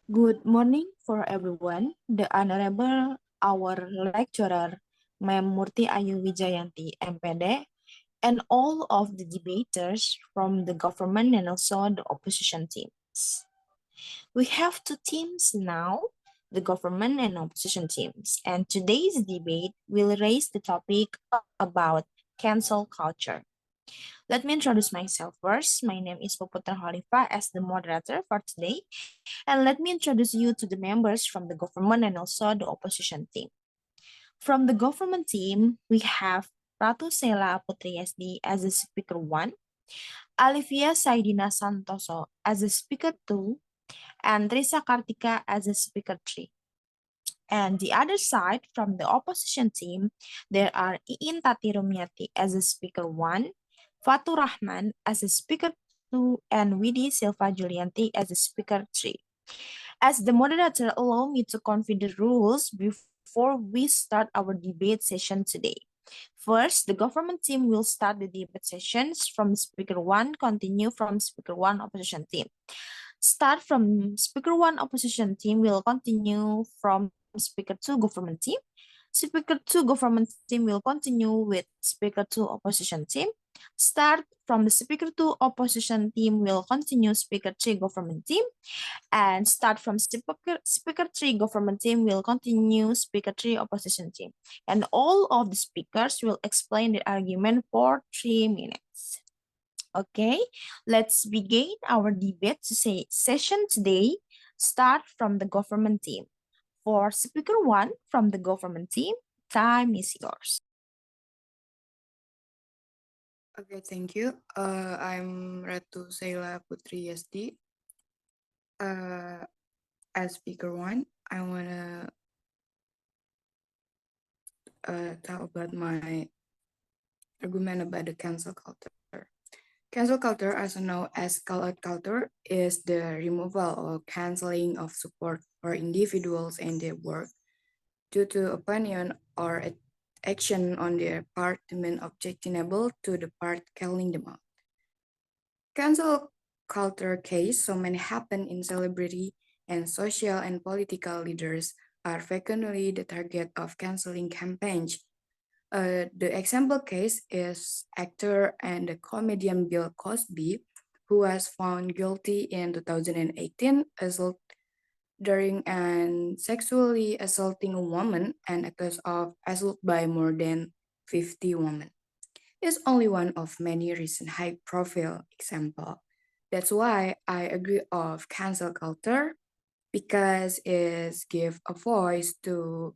Good morning for everyone. The Honorable our lecturer, Ma'am Murti Ayu Wijayanti, MPD, and all of the debaters from the government and also the opposition teams. We have two teams now, the government and opposition teams, and today's debate will raise the topic about cancel culture. Let me introduce myself first. My name is Puputra Halifa as the moderator for today. And let me introduce you to the members from the government and also the opposition team. From the government team, we have Ratu Sela Putri SD as the speaker 1, Alivia Saidina Santoso as the speaker 2, and Trisa Kartika as the speaker 3. And the other side, from the opposition team, there are Iin Tati Rumiati as a speaker 1, Fatu Rahman as a speaker 2, and Widi Silva Julianti as a speaker 3. As the moderator, allow me to confirm the rules before we start our debate session today. First, the government team will start the debate sessions from speaker 1, continue from speaker 1 opposition team. Start from speaker 1 opposition team will continue from speaker 2 government team. Speaker 2 government team will continue with speaker 2 opposition team. Start from the speaker 2 opposition team will continue speaker 3 government team, and start from speaker 3 government team will continue speaker 3 opposition team, and all of the speakers will explain the argument for 3 minutes. Okay, let's begin our debate session today. Start from the government team. For speaker 1 from the government team, time is yours. Okay, thank you. I'm Ratu Saila Putri Yasti. As speaker 1, I want to talk about my argument about the cancel culture. Cancel culture, also known as call-out culture, is the removal or canceling of support for individuals and their work due to opinion or action on their part deemed objectionable to the part calling them out. Cancel culture case so many happen in celebrity and social and political leaders are frequently the target of canceling campaigns. The example case is actor and the comedian Bill Cosby, who was found guilty in 2018 assault during and sexually assaulting a woman and accused of assault by more than 50 women. Is only one of many recent high-profile examples. That's why I agree of cancel culture because it gives a voice to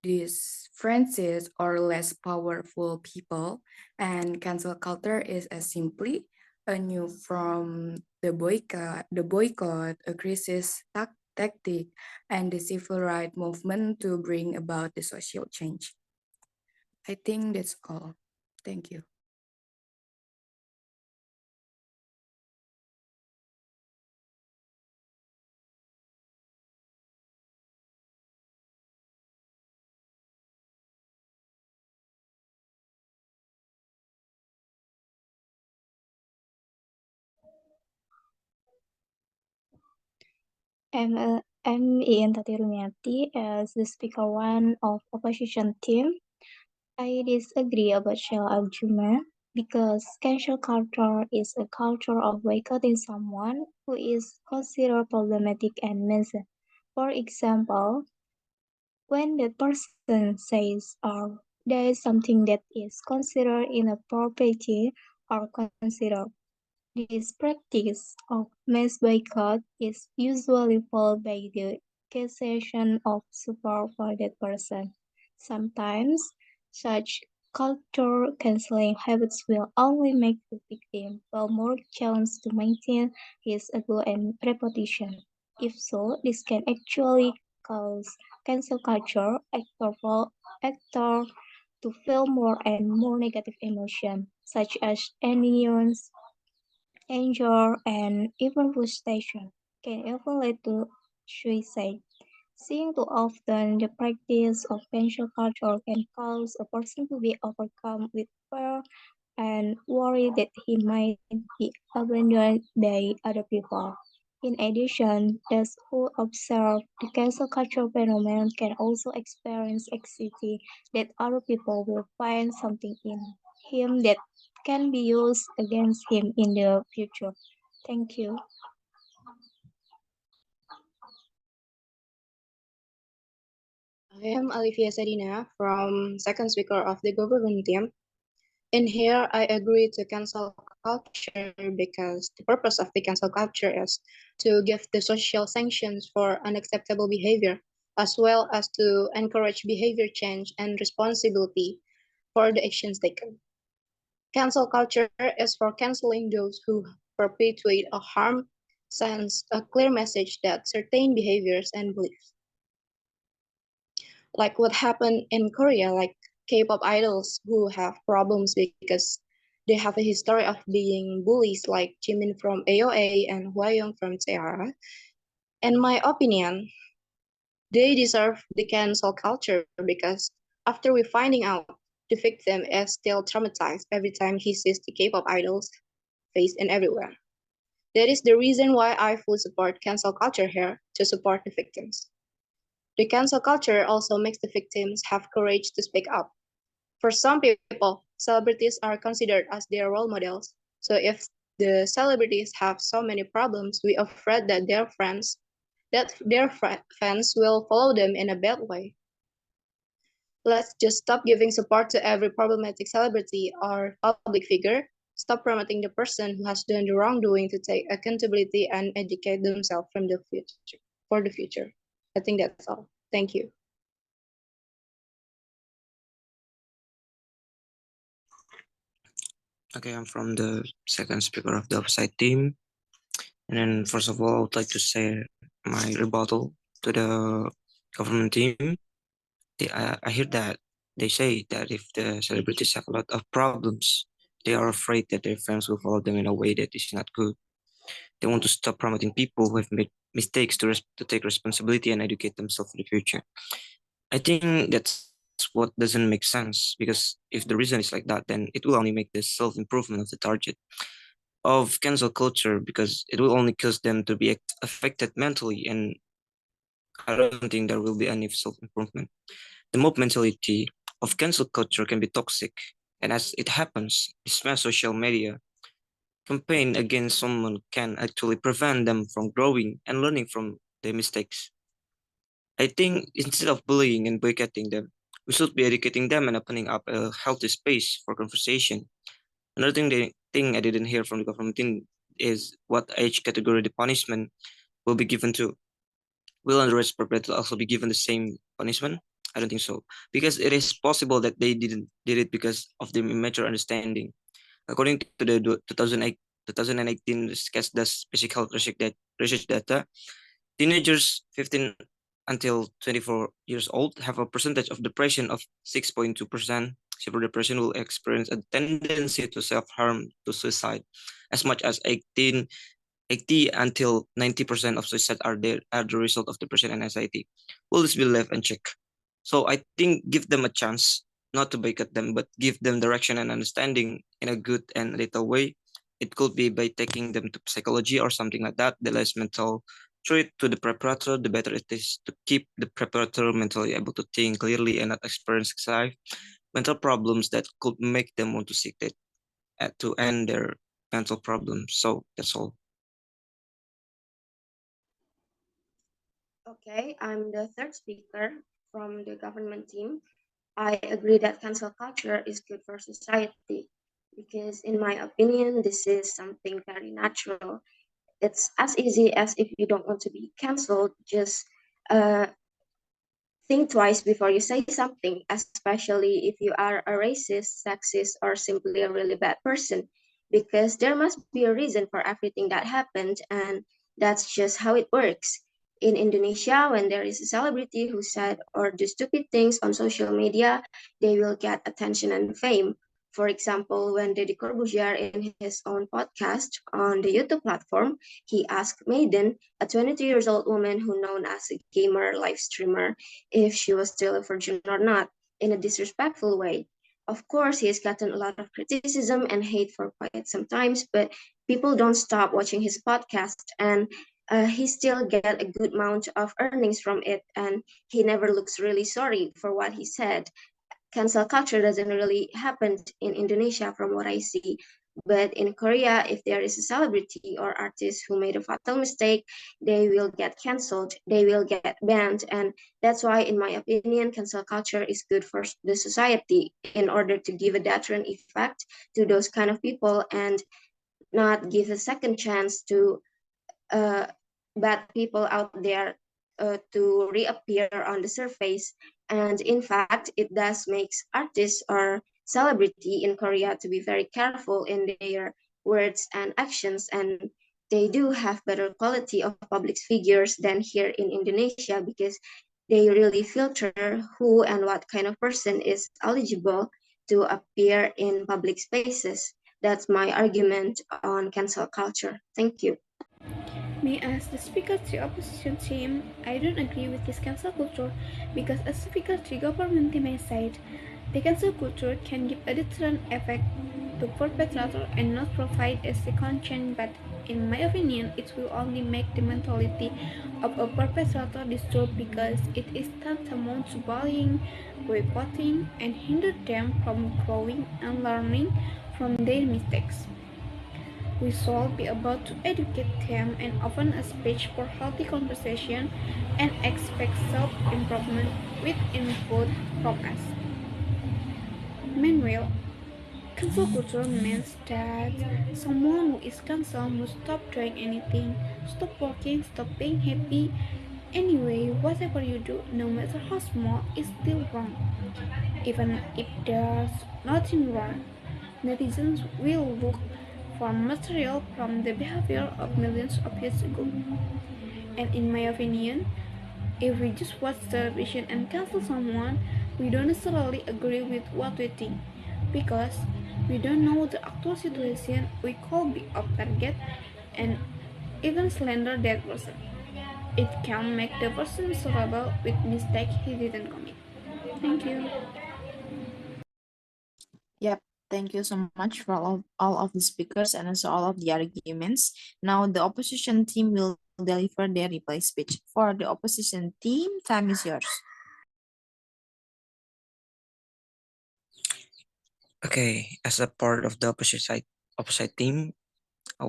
these friends or less powerful people, and cancel culture is as simply a new from the boycott, a crisis tactic, and the civil rights movement to bring about the social change. I think that's all. Thank you. I'm Ian Tati Rumiati as the speaker 1 of opposition team. I disagree about Shell argument because cancel culture is a culture of boycotting someone who is considered problematic and mentioned. For example, when that person says or there is something that is considered inappropriate or considered. This practice of mass boycott is usually followed by the cessation of support for that person. Sometimes, such culture canceling habits will only make the victim feel more challenged to maintain his ego and reputation. If so, this can actually cause cancel culture actor to feel more and more negative emotion, such as annoyance, anger, and even frustration can even lead to suicide. Seeing too often, the practice of cancel culture can cause a person to be overcome with fear and worry that he might be abandoned by other people. In addition, those who observe the cancel culture phenomenon can also experience anxiety that other people will find something in him that can be used against him in the future. Thank you. I am Olivia Sedina from second speaker of the government team. In here, I agree to cancel culture because the purpose of the cancel culture is to give the social sanctions for unacceptable behavior, as well as to encourage behavior change and responsibility for the actions taken. Cancel culture is for canceling those who perpetuate a harm, sends a clear message that certain behaviors and beliefs like what happened in Korea, like K-pop idols who have problems because they have a history of being bullies like Jimin from AOA and Hwayoung from T-ara. In my opinion, they deserve the cancel culture because after we finding out the victim is still traumatized every time he sees the K-pop idols face and everywhere. That is the reason why I fully support cancel culture here to support the victims. The cancel culture also makes the victims have courage to speak up. For some people, celebrities are considered as their role models. So if the celebrities have so many problems, we are afraid that their fans will follow them in a bad way. Let's just stop giving support to every problematic celebrity or public figure. Stop promoting the person who has done the wrongdoing to take accountability and educate themselves from the future for the future. I think that's all. Thank you. Okay, I'm from the second speaker of the Upside team. And then, first of all, I would like to say my rebuttal to the government team. I hear that they say that if the celebrities have a lot of problems, they are afraid that their fans will follow them in a way that is not good. They want to stop promoting people who have made mistakes to take responsibility and educate themselves for the future. I think that's what doesn't make sense because if the reason is like that, then it will only make the self improvement of the target of cancel culture because it will only cause them to be affected mentally, and I don't think there will be any self improvement. The mob mentality of cancel culture can be toxic, and as it happens, this mass social media campaign against someone can actually prevent them from growing and learning from their mistakes. I think instead of bullying and boycotting them, we should be educating them and opening up a healthy space for conversation. Another thing I didn't hear from the government thing is what age category the punishment will be given to. Will underage perpetrator also be given the same punishment? I don't think so, because it is possible that they did it because of their immature understanding. According to the 2018 CASDAS basic health research data, teenagers 15 until 24 years old have a percentage of depression of 6.2%. Severe depression will experience a tendency to self-harm to suicide. As much as 80 until 90% of suicide are the result of depression and anxiety. Will this be left unchecked? So I think give them a chance, not to boycott them, but give them direction and understanding in a good and little way. It could be by taking them to psychology or something like that. The less mental treat to the preparator, the better it is to keep the preparator mentally able to think clearly and not experience mental problems that could make them want to seek it to end their mental problems. So that's all. Okay, I'm the third speaker from the government team. I agree that cancel culture is good for society because, in my opinion, this is something very natural. It's as easy as if you don't want to be canceled, just uh, think twice before you say something, especially if you are a racist, sexist, or simply a really bad person, because there must be a reason for everything that happened, and that's just how it works. In Indonesia, when there is a celebrity who said or do stupid things on social media, they will get attention and fame. For example, when Deddy Corbuzier in his own podcast on the YouTube platform, he asked Maiden, a 22 years old woman who known as a gamer live streamer, if she was still a virgin or not, in a disrespectful way. Of course, he has gotten a lot of criticism and hate for quite some times, but people don't stop watching his podcast. And he still get a good amount of earnings from it, and he never looks really sorry for what he said. Cancel culture doesn't really happen in Indonesia from what I see. But in Korea, if there is a celebrity or artist who made a fatal mistake, they will get canceled, they will get banned. And that's why, in my opinion, cancel culture is good for the society in order to give a deterrent effect to those kind of people and not give a second chance to bad people out there to reappear on the surface. And in fact, it does makes artists or celebrity in Korea to be very careful in their words and actions, and they do have better quality of public figures than here in Indonesia because they really filter who and what kind of person is eligible to appear in public spaces. That's my argument on cancel culture. Thank you. Me as the Speaker to opposition team, I don't agree with this cancel culture because as Speaker to government team I said, the cancel culture can give a deterrent effect to perpetrator and not provide a second chance, but in my opinion, it will only make the mentality of a perpetrator disturbed because it is tantamount to bullying, boycotting, and hinder them from growing and learning from their mistakes. We should be able to educate them and open a space for healthy conversation and expect self-improvement with input from us. Meanwhile, cancel culture means that someone who is cancelled must stop doing anything, stop working, stop being happy. Anyway, whatever you do, no matter how small, is still wrong. Even if there's nothing wrong, netizens will look for material from the behavior of millions of years ago. And in my opinion, if we just watch television and cancel someone, we don't necessarily agree with what we think because we don't know the actual situation we could be off target and even slander that person. It can make the person miserable with mistake he didn't commit. Thank you. Yep. Thank you so much for all of the speakers and also all of the arguments. Now the opposition team will deliver their reply speech. For the opposition team, time is yours. Okay, as a part of the opposite team, I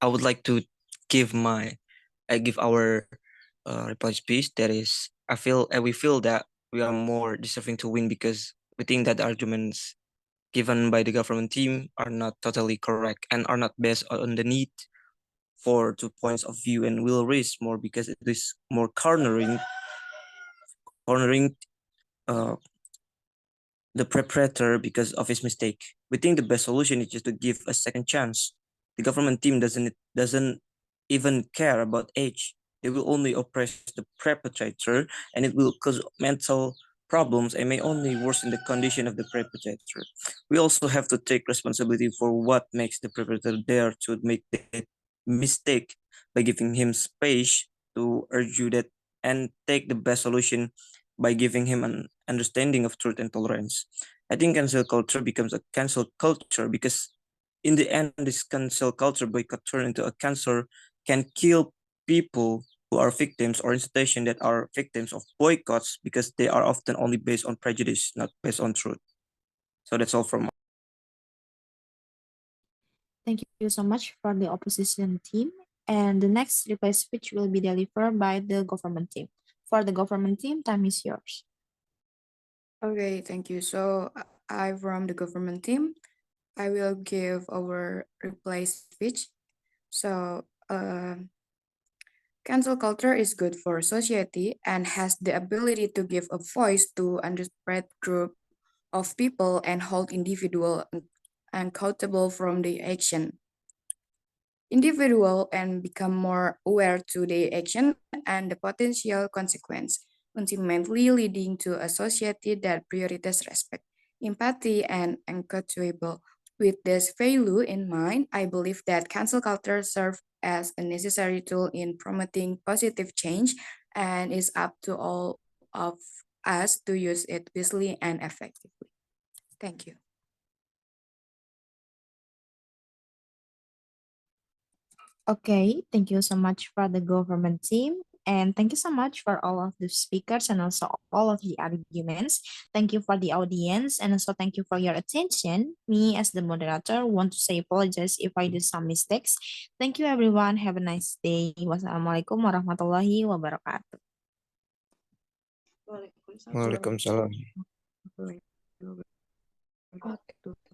would like to give our reply speech. That is, we feel that we are more deserving to win because we think that the arguments given by the government team are not totally correct and are not based on the need for 2 points of view, and will raise more because it is more cornering uh, the perpetrator because of his mistake. We think the best solution is just to give a second chance. The government team doesn't even care about age. They will only oppress the perpetrator, and it will cause mental problems and may only worsen the condition of the perpetrator. We also have to take responsibility for what makes the perpetrator dare to make the mistake by giving him space to argue that and take the best solution by giving him an understanding of truth and tolerance. I think cancel culture becomes a cancel culture because in the end, this cancel culture boycott turn into a cancer can kill people who are victims or institutions that are victims of boycotts because they are often only based on prejudice, not based on truth. So that's all from. Thank you so much for the opposition team. And the next reply speech will be delivered by the government team. For the government team, time is yours. Okay, thank you. So I'm from the government team. I will give our reply speech. So cancel culture is good for society and has the ability to give a voice to underspread group of people and hold individual accountable from the action. Individual and become more aware to the action and the potential consequence, ultimately leading to a society that prioritizes respect, empathy, and accountable. With this value in mind, I believe that cancel culture serves as a necessary tool in promoting positive change and is up to all of us to use it wisely and effectively. Thank you. Okay, thank you so much for the government team. And thank you so much for all of the speakers and also all of the arguments. Thank you for the audience and also thank you for your attention. Me as the moderator want to say apologize if I do some mistakes. Thank you everyone. Have a nice day. Wassalamualaikum warahmatullahi wabarakatuh. Waalaikumsalam. Okay.